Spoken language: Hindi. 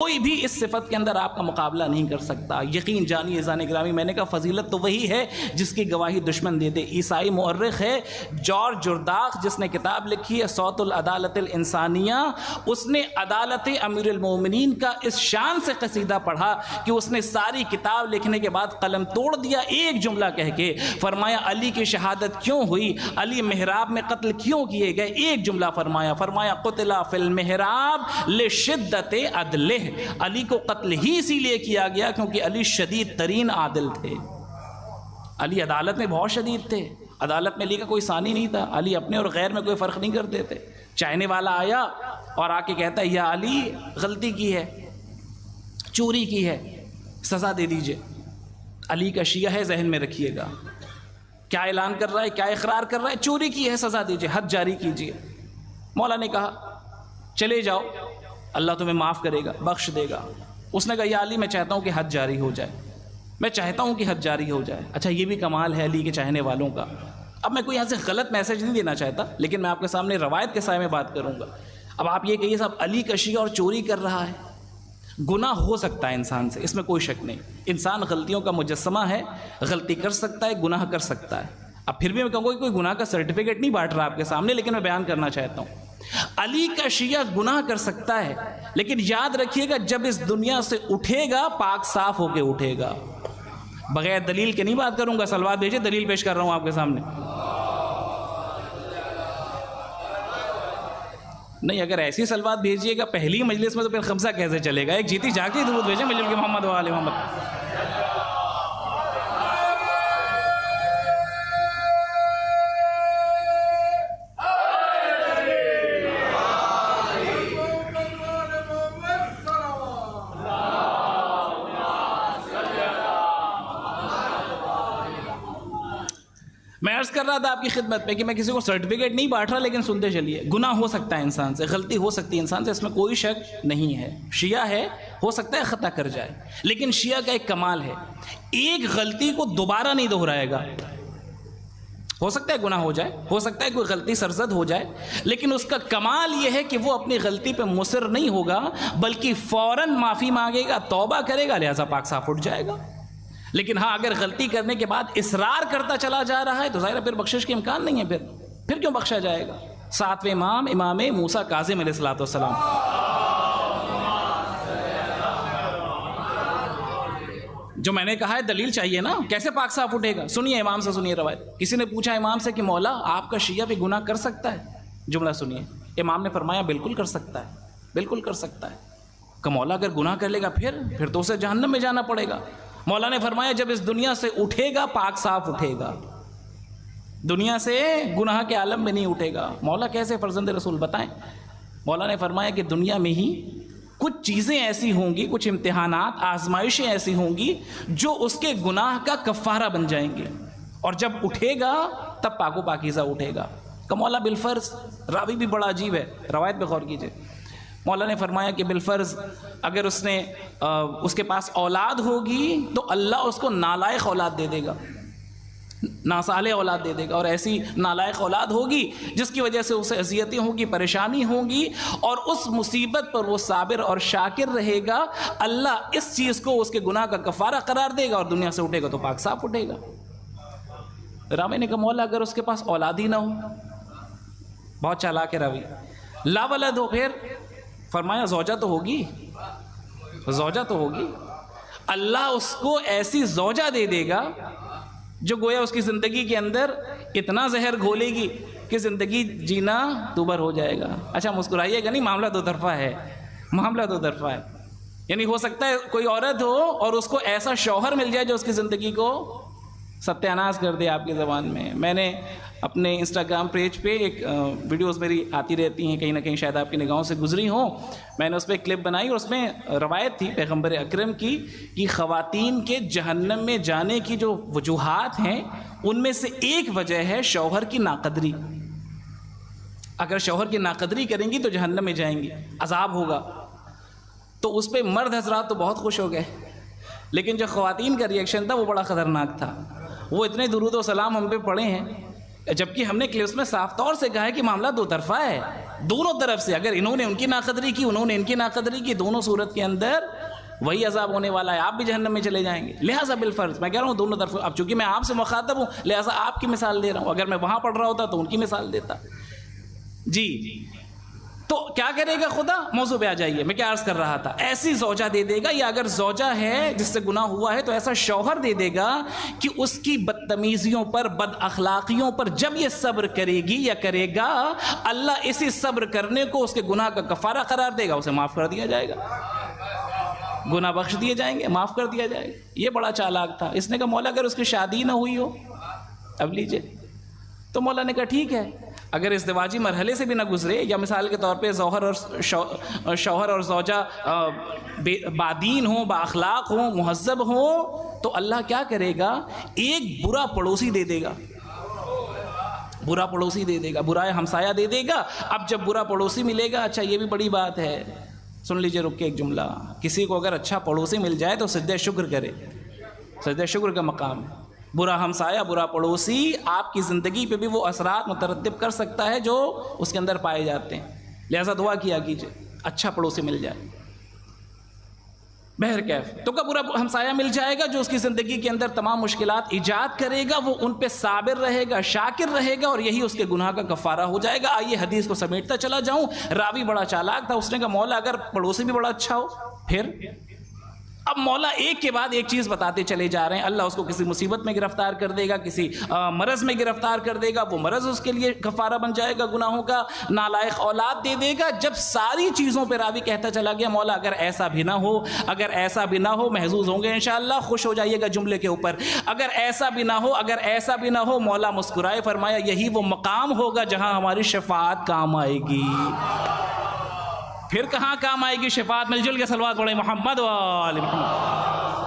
कोई भी इस सिफत के अंदर आपका मुकाबला नहीं कर सकता। यकीन जानिए ज़ान ग्रामी, मैंने कहा फजीलत तो वही है जिसकी गवाही दुश्मन देते। ईसाई मुअर्रिख है जॉर्ज जुर्दाक, जिसने किताब लिखी है सौतुल अदालतिल इंसानिया, उसने अदालत अमीरुल मोमिनीन का इस शान से कसीदा पढ़ा कि उसने सारी किताब लिखने के बाद कलम तोड़ दिया एक जुमला कह के। फरमाया अली की शहादत क्यों हुई, अली मेहराब में कत्ल क्यों किए गए, एक जुमला फरमाया कुतिला फिल मेहराब लिशिद्दत अदलिह, अली को कत्ल ही इसीलिए किया गया क्योंकि अली शदीद तरीन आदिल थे। अली अदालत में बहुत शदीद थे, अदालत में अली का कोई सानी नहीं था, अली अपने और गैर में कोई फ़र्क नहीं करते थे। चाहने वाला आया और आके कहता है या अली गलती की है, चोरी की है, सज़ा दे दीजिए। अली का शिया है, जहन में रखिएगा, क्या ऐलान कर रहा है, क्या इकरार कर रहा है, चोरी की है, सज़ा दीजिए, हद जारी कीजिए। मौला ने कहा चले जाओ, अल्लाह तुम्हें माफ़ करेगा, बख्श देगा। उसने कहा या अली मैं चाहता हूँ कि हद जारी हो जाए, मैं चाहता हूँ कि हद जारी हो जाए। अच्छा ये भी कमाल है अली के चाहने वालों का। अब मैं कोई यहाँ से गलत मैसेज नहीं देना चाहता, लेकिन मैं आपके सामने रवायत के साए में बात करूँगा। अब आप ये कहिए साहब अली का शिया और चोरी कर रहा है, गुनाह हो सकता है इंसान से, इसमें कोई शक नहीं। इंसान गलतियों का मुजस्समा है, गलती कर सकता है, गुनाह कर सकता है। अब फिर भी मैं कहूँगा कि कोई गुनाह का सर्टिफिकेट नहीं बांट रहा आपके सामने, लेकिन मैं बयान करना चाहता हूँ अली का शिया गुनाह कर सकता है, लेकिन याद रखिएगा जब इस दुनिया से उठेगा पाक साफ होके उठेगा। बगैर दलील के नहीं बात करूँगा, सलवात भेजिए, दलील पेश कर रहा हूँ आपके सामने। नहीं, अगर ऐसी सलवात भेजिएगा पहली मजलिस में तो फिर खमसा कैसे चलेगा। एक जीती जागती दुरूद भेजें मिलजुल के मोहम्मद व आले मोहम्मद। मैं अर्ज़ कर रहा था आपकी खिदमत में कि मैं किसी को सर्टिफिकेट नहीं बांट रहा, लेकिन सुनते चलिए। गुनाह हो सकता है इंसान से, गलती हो सकती है इंसान से, इसमें कोई शक नहीं है। शिया है, हो सकता है ख़ता कर जाए, लेकिन शिया का एक कमाल है, एक गलती को दोबारा नहीं दोहराएगा। हो सकता है गुनाह हो जाए, हो सकता है कोई गलती सरजद हो जाए, लेकिन उसका कमाल यह है कि वो अपनी गलती पे मुसर नहीं होगा, बल्कि फ़ौरन माफ़ी मांगेगा, तौबा करेगा, लिहाजा पाक साफ उठ जाएगा। लेकिन हाँ, अगर गलती करने के बाद इसरार करता चला जा रहा है तो ज़ाहिर फिर बख्शिश के इम्कान नहीं है, फिर क्यों बख्शा जाएगा। सातवें इमाम इमाम मूसा काज़िम अलैहिस्सलाम, जो मैंने कहा है दलील चाहिए ना, कैसे पाक साफ उठेगा। सुनिए इमाम से, सुनिए रवायत। किसी ने पूछा इमाम से कि मौला आपका शिया भी गुनाह कर सकता है? जुमला सुनिए, इमाम ने फरमाया बिल्कुल कर सकता है, बिल्कुल कर सकता है। कि मौला अगर गुनाह कर लेगा फिर तो उसे जहन्नम में जाना पड़ेगा। मौला ने फरमाया जब इस दुनिया से उठेगा पाक साफ उठेगा, दुनिया से गुनाह के आलम में नहीं उठेगा। मौला कैसे फर्जंद रसूल बताएं? मौला ने फरमाया कि दुनिया में ही कुछ चीज़ें ऐसी होंगी, कुछ इम्तिहानात, आजमाइशें ऐसी होंगी जो उसके गुनाह का कफ़ारा बन जाएंगे, और जब उठेगा तब पाको पाकीज़ा उठेगा। का मौला बिलफ़र्ज़, रावी भी बड़ा अजीब है, रवायत पे गौर कीजिए। मौला ने फरमाया कि बिलफ़र्ज़ अगर उसके पास औलाद होगी तो अल्लाह उसको नालायक औलाद दे देगा, नासाले औलाद दे देगा, और ऐसी नालायक औलाद होगी जिसकी वजह से उसे अज़ियतें होंगी, परेशानी होंगी, और उस मुसीबत पर वो साबिर और शाकिर रहेगा। अल्लाह इस चीज़ को उसके गुनाह का कफ़ारा करार देगा और दुनिया से उठेगा तो पाक साफ उठेगा। रावी ने कहा मौला अगर उसके पास औलाद ही ना हो, बहुत चालाक है रावी, लावलद हो, फिर फरमाया ज़ौजा तो होगी, ज़ौजा तो होगी। अल्लाह उसको ऐसी ज़ौजा दे देगा जो गोया उसकी ज़िंदगी के अंदर इतना जहर घोलेगी कि ज़िंदगी जीना दूभर हो जाएगा। अच्छा मुस्कुराइएगा नहीं, मामला दो तरफ़ा है, मामला दो तरफ़ा है। यानी हो सकता है कोई औरत हो और उसको ऐसा शौहर मिल जाए जो उसकी ज़िंदगी को सत्यानाश कर दे आपकी ज़बान में। मैंने अपने इंस्टाग्राम पेज पे एक वीडियोस मेरी आती रहती हैं, कहीं ना कहीं शायद आपकी निगाहों से गुजरी हो, मैंने उस पर क्लिप बनाई और उसमें रवायत थी पैगम्बर अकरम की कि ख़वातीन के जहन्नम में जाने की जो वजूहात हैं उनमें से एक वजह है शौहर की नाकदरी। अगर शौहर की नाकदरी करेंगी तो जहन्नम में जाएंगी, अजाब होगा। तो उस पर मर्द हजरात तो बहुत खुश हो गए, लेकिन जो ख़वातीन का रिएक्शन था वो बड़ा ख़तरनाक था। वो इतने दुरूद व सलाम हम पे पढ़े हैं, जबकि हमने क्लिप्स में साफ तौर से कहा है कि मामला दो तरफ़ा है। दोनों तरफ से, अगर इन्होंने उनकी नाकदरी की, उन्होंने इनकी नाकदरी की, दोनों सूरत के अंदर वही अजाब होने वाला है, आप भी जहन्नम में चले जाएंगे। लिहाजा बिलफर्ज मैं कह रहा हूँ दोनों तरफ, अब चूंकि मैं आपसे मुखातब हूँ लिहाजा आपकी मिसाल दे रहा हूँ, अगर मैं वहाँ पढ़ रहा होता तो उनकी मिसाल देता जी। तो क्या करेगा खुदा, मौजू पे आ जाइए, मैं क्या अर्ज कर रहा था, ऐसी ज़ौजा दे देगा, या अगर ज़ौजा है जिससे गुनाह हुआ है तो ऐसा शौहर दे देगा कि उसकी बदतमीजियों पर, बद अखलाकियों पर जब ये सब्र करेगी या करेगा, अल्लाह इसी सब्र करने को उसके गुनाह का कफारा करार देगा, उसे माफ़ कर दिया जाएगा, गुनाह बख्श दिए जाएंगे, माफ़ कर दिया जाएगा। ये बड़ा चालाक था। इसने कहा मौला अगर उसकी शादी ना हुई हो, अब लीजिए, तो मौला ने कहा ठीक है, अगर इस दिवाजी मरहले से भी ना गुजरे, या मिसाल के तौर पे जौहर और शौहर और ज़ौजा बादीन हो, बाअखलाक हो, मुहज़्ज़ब हो, तो अल्लाह क्या करेगा, एक बुरा पड़ोसी दे देगा, बुरा पड़ोसी दे देगा, बुरा हमसाया दे देगा। अब जब बुरा पड़ोसी मिलेगा, अच्छा ये भी बड़ी बात है, सुन लीजिए रुक के एक जुमला, किसी को अगर अच्छा पड़ोसी मिल जाए तो सजदे शुक्र करे, सजदे शुक्र का मकाम है। बुरा हमसाया, बुरा पड़ोसी आपकी ज़िंदगी पे भी वो असरात मुतरत्तिब कर सकता है जो उसके अंदर पाए जाते हैं, लिहाजा दुआ किया कीजिए अच्छा पड़ोसी मिल जाए। बहर कैफ तो का बुरा हमसाया मिल जाएगा जो उसकी ज़िंदगी के अंदर तमाम मुश्किलात ईजाद करेगा, वो उन पे साबिर रहेगा, शाकिर रहेगा, और यही उसके गुनाह का कफ़ारा हो जाएगा। आइए हदीस को समेटता चला जाऊँ। रावी बड़ा चालाक था, उसने कहा मौला अगर पड़ोसी भी बड़ा अच्छा हो फिर। अब मौला एक के बाद एक चीज़ बताते चले जा रहे हैं। अल्लाह उसको किसी मुसीबत में गिरफ्तार कर देगा, किसी मरज़ में गिरफ्तार कर देगा, वो मरज़ उसके लिए कफ़ारा बन जाएगा गुनाहों का, नालायक औलाद दे देगा। जब सारी चीज़ों पे रावी कहता चला गया मौला अगर ऐसा भी ना हो, अगर ऐसा भी ना हो, महजूज होंगे इंशाअल्लाह, खुश हो जाइएगा जुमले के ऊपर, अगर ऐसा भी ना हो, अगर ऐसा भी ना हो, मौला मुस्कुराए फरमाया यही वो मकाम होगा जहाँ हमारी शफाअत काम आएगी। फिर कहाँ काम आएगी शफाअत, मिलजुल के सलवात पढ़े मोहम्मद वाले मोहम्मद।